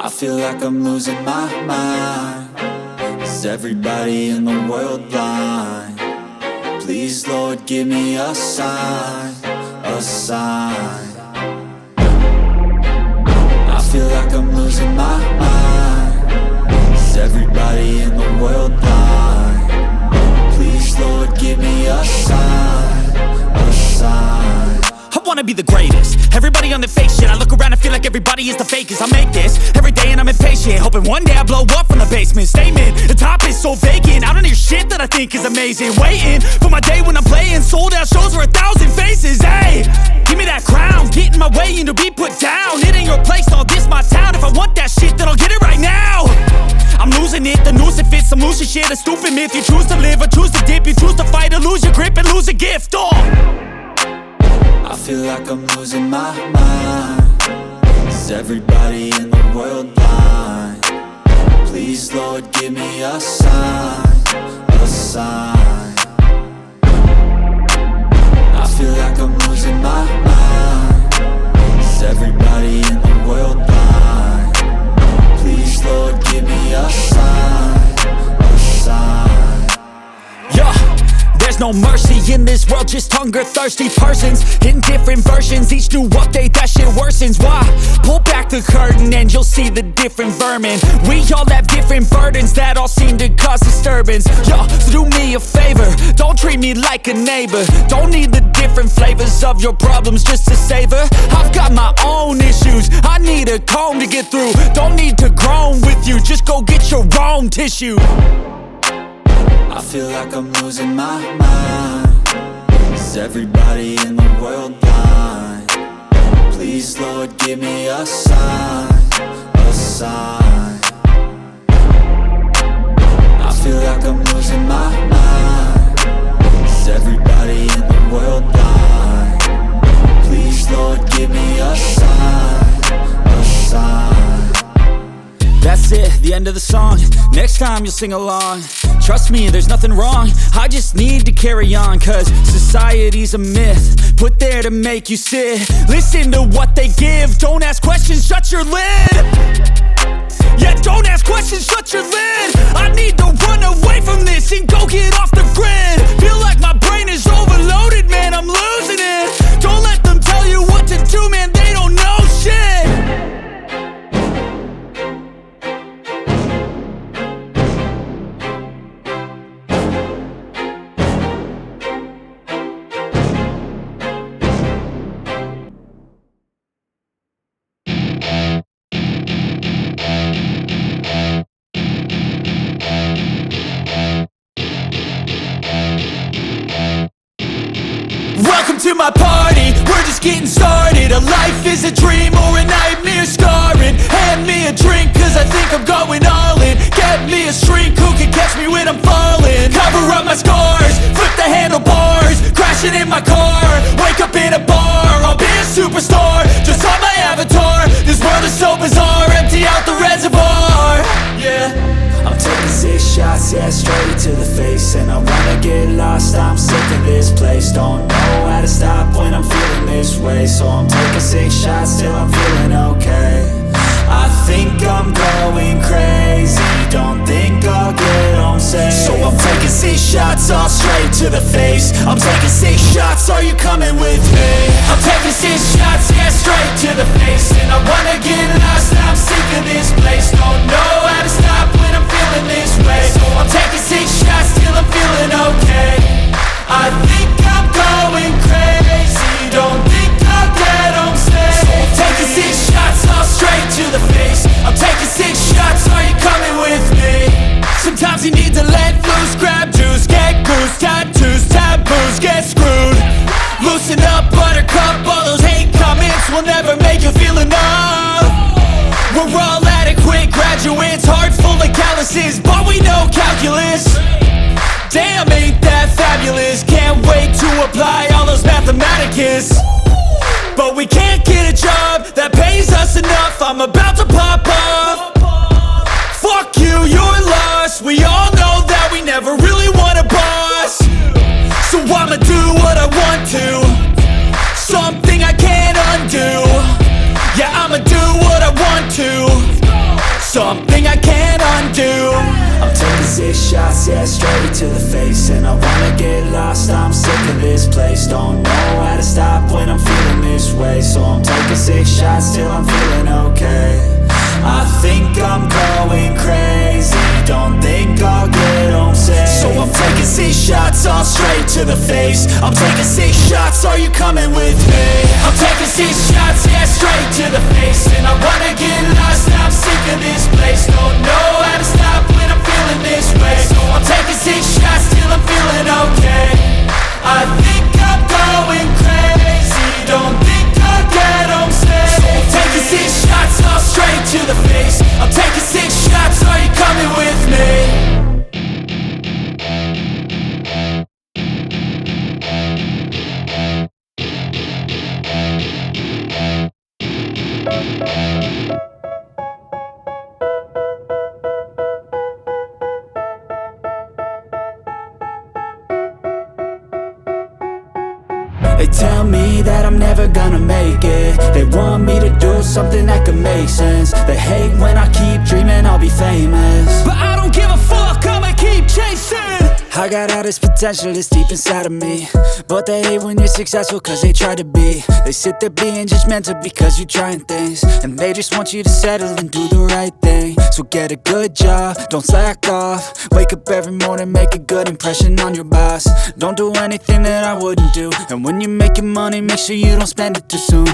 I feel like I'm losing my mind. Is everybody in the world blind? Please, Lord, give me a sign, a sign. I feel like I'm losing my mind. Is everybody in the world blind? Please, Lord, give me a sign, a sign. I wanna be the greatest. Everybody on the fake shit. I look around and feel like everybody is the fakest. I make this every day and I'm impatient, hoping one day I blow up from the basement. Statement, the top is so vacant. I don't hear shit that I think is amazing. Waiting for my day when I'm playing sold out shows for 1,000 faces. Hey, give me that crown, get in my way and to be put down. It ain't your place, all this my town. If I want that shit, then I'll get it right now. I'm losing it, the noose it fits. I'm losing shit, a stupid myth. You choose to live or choose to dip. You choose to fight or lose your grip and lose a gift. I feel like I'm losing my mind. Is everybody in the world blind? Please, Lord, give me a sign, a sign. I feel like I'm losing my mind. Is everybody in the world blind? Please, Lord, give me a sign, a sign. Yeah. There's no mercy in this world, just hunger-thirsty persons in different versions. Each new update, that shit worsens. Why? Pull back the curtain and you'll see the different vermin. We all have different burdens that all seem to cause disturbance. Yo, so do me a favor, don't treat me like a neighbor. Don't need the different flavors of your problems just to savor. I've got my own issues, I need a comb to get through. Don't need to groan with you, just go get your own tissue. I feel like I'm losing my mind. Is everybody in the world blind? Please, Lord, give me a sign, a sign. I feel like I'm losing my mind. Is everybody in the world blind? Please, Lord, give me a sign, a sign. That's it, the end of the song. Next time you'll sing along. Trust me, there's nothing wrong. I just need to carry on, cause society's a myth put there to make you sit. Listen to what they give. Don't ask questions, shut your lid. Yeah, don't ask questions, shut your lid. I need to run away from this and go get off the grid. Feel like my brain is overloaded, man, I'm losing it. Don't let them tell you what to do, man, they don't know shit. Welcome to my party, we're just getting started. A life is a dream or a nightmare scarring. Hand me a drink cause I think I'm going all in. Get me a shrink who can catch me when I'm falling. Cover up my scars, flip the handlebars. Crashing in my car, wake up in a bar. I'll be a superstar, just on my avatar. This world is so bizarre, empty out the reservoir. Yeah, I'm taking 6 shots, yeah, straight to the face. And I wanna get lost, I'm sick of this place. Don't know how to stop when I'm feeling this way. So I'm taking 6 shots till I'm feeling okay. I think I'm going crazy, don't think I'll get home safe. So I'm taking 6 shots, all straight to the face. I'm taking 6 shots, are you coming with me? I'm taking 6 shots, yeah, straight to the face. And I wanna get lost, I'm sick of this place. Don't know how to stop when I'm feeling this way. So I'm taking 6 shots till I'm feeling okay. I think I'm going crazy, don't think I'll get home safe. So I'm taking 6 shots, all straight to the face. I'm taking 6 shots, are you coming with me? Sometimes you need to let loose, grab juice, get goose, tattoos, taboos, get screwed. Loosen up, buttercup, all those hate comments will never make you feel enough. We're all adequate graduates, heart full of calluses, but we know calculus. Damn, ain't that fabulous? Can't wait to apply all those mathematicus. But we can't get a job that pays us enough. I'm about to pop off. Fuck you, you're lost. We all know that we never really want a boss. So I'ma do what I want to, something I can't undo. Yeah, I'ma do what I want to. something I can't undo. I'm taking 6 shots, yeah, straight to the face. And I wanna get lost, I'm sick of this place. Don't know how to stop when I'm feeling this way. So I'm taking 6 shots till I'm feeling okay. I think I'm going crazy, don't think I'll get home safe. So I'm taking 6 shots, all straight to the face. I'm taking 6 shots, are you coming with me? I'm taking 6 shots, yeah, straight to the face. And I wanna get lost, I'm sick of this place. Don't know how to stop when I'm feeling this way. So I'm taking 6 shots till I'm feeling okay. I think I'm going crazy, don't think I'll get home safe. So I'm taking 6 shots, all straight to the face. I'm taking 6 shots, are you coming with me? They tell me that I'm never gonna make it. They want me to do something that could make sense. They hate when I keep dreaming I'll be famous, but I don't give a fuck, I'ma keep chasing. I got all this potential that's deep inside of me, but they hate when you're successful cause they try to be. They sit there being judgmental because you're trying things, and they just want you to settle and do the right thing. So get a good job, don't slack off. Wake up every morning, make a good impression on your boss. Don't do anything that I wouldn't do, and when you're making money, make sure you don't spend it too soon.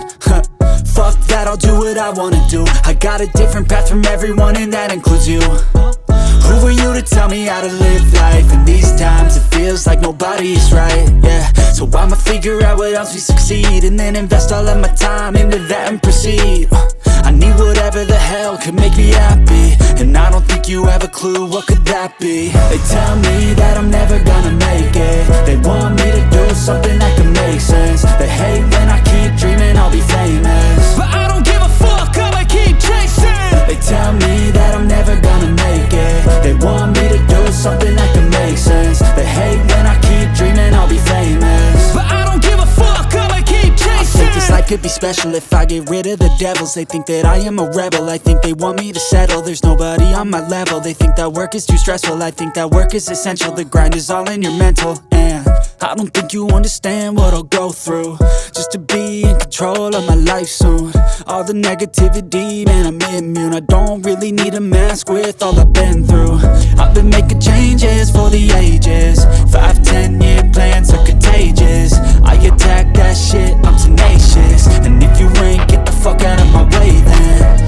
Fuck that, I'll do what I wanna do. I got a different path from everyone, and that includes you. Who are you to tell me how to live life? In these times it feels like nobody is right, yeah. So I'ma figure out what else we succeed, and then invest all of my time into that and proceed. I need whatever the hell could make me happy, and I don't think you have a clue what could that be. They tell me that I'm never gonna make it. They want me to do something that could make sense. They hate when I keep dreaming I'll be famous, but I don't give a fuck, I'ma keep chasing. They tell me that I'm never gonna make it. They want me to do something that can make sense. They hate when I keep dreaming I'll be famous, but I don't give a fuck, I'ma keep chasing. I think this life could be special if I get rid of the devils. They think that I am a rebel, I think they want me to settle. There's nobody on my level. They think that work is too stressful, I think that work is essential. The grind is all in your mental, and I don't think you understand what I'll go through just to be in control of my life soon. All the negativity, man, I'm immune. I don't really need a mask with all I've been through. I've been making changes for the ages. 5-10 year plans are contagious. I attack that shit, I'm tenacious. And if you ain't, get the fuck out of my way then.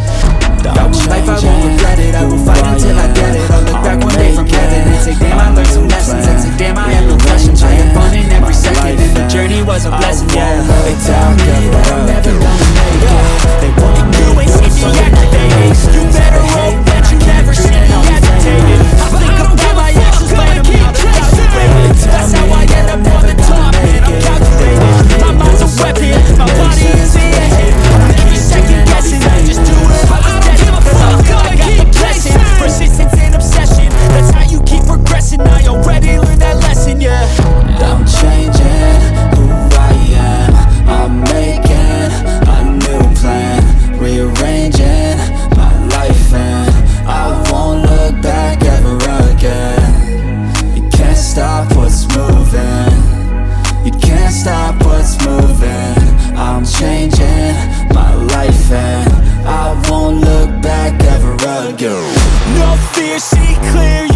That one life I won't regret it. I will fight until I get it. I'll look back one day from heaven and say damn, I learned some lessons, and say damn, I had no questions. I had fun in every second, and the journey was a blessing, yeah. They tell me that I'm never gonna make it. They want me to do something that can make sense. You better hope that you never see me agitated. I think about my exes, but I keep chasing. That's how I end up on the top, man, I'm calculated. My mind's a weapon, my body is it. Every second guessing, I just do it. I don't give a fuck, I keep chasing. Persistence and obsession, that's how you keep progressing. I already learned that lesson, yeah. I'm changing who I am. I'm making a new plan, rearranging my life, and I won't look back ever again. You can't stop what's moving. You can't stop what's moving. I'm changing my life, and I won't look back ever again. No fear, see clear.